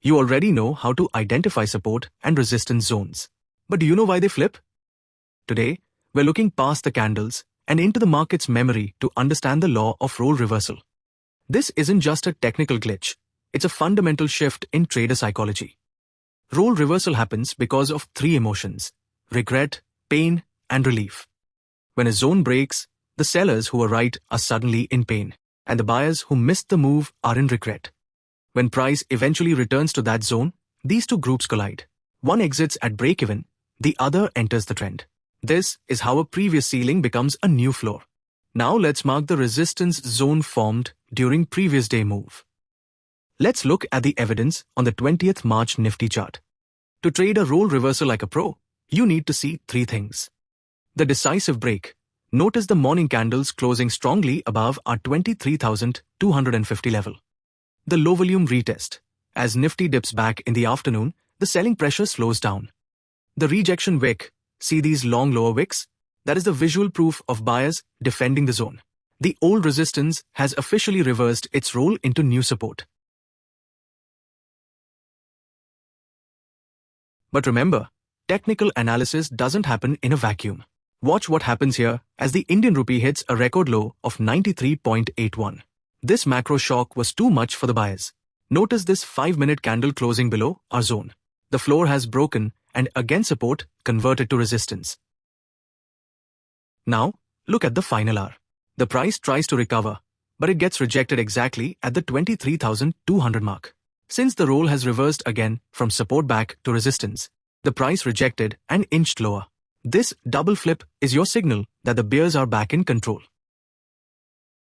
You already know how to identify support and resistance zones. But do you know why they flip? Today, we're looking past the candles and into the market's memory to understand the law of role reversal. This isn't just a technical glitch, it's a fundamental shift in trader psychology. Role reversal happens because of three emotions: regret, pain, and relief. When a zone breaks, the sellers who were right are suddenly in pain, and the buyers who missed the move are in regret. When price eventually returns to that zone, these two groups collide. One exits at break-even, the other enters the trend. This is how a previous ceiling becomes a new floor. Now let's mark the resistance zone formed during previous day move. Let's look at the evidence on the 20th March Nifty chart. To trade a role reversal like a pro, you need to see three things. The decisive break. Notice the morning candles closing strongly above our 23,250 level. The low volume retest. As Nifty dips back in the afternoon, the selling pressure slows down. The rejection wick. See these long lower wicks? That is the visual proof of buyers defending the zone. The old resistance has officially reversed its role into new support. But remember, technical analysis doesn't happen in a vacuum. Watch what happens here as the Indian rupee hits a record low of 93.81. This macro shock was too much for the buyers. Notice this 5-minute candle closing below our zone. The floor has broken and again support converted to resistance. Now, look at the final hour. The price tries to recover, but it gets rejected exactly at the 23,200 mark. Since the role has reversed again from support back to resistance, the price rejected and inched lower. This double flip is your signal that the bears are back in control.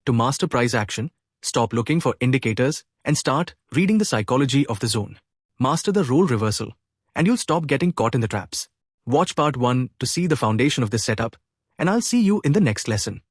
To master price action, stop looking for indicators and start reading the psychology of the zone. Master the role reversal, and you'll stop getting caught in the traps. Watch part 1 to see the foundation of this setup, and I'll see you in the next lesson.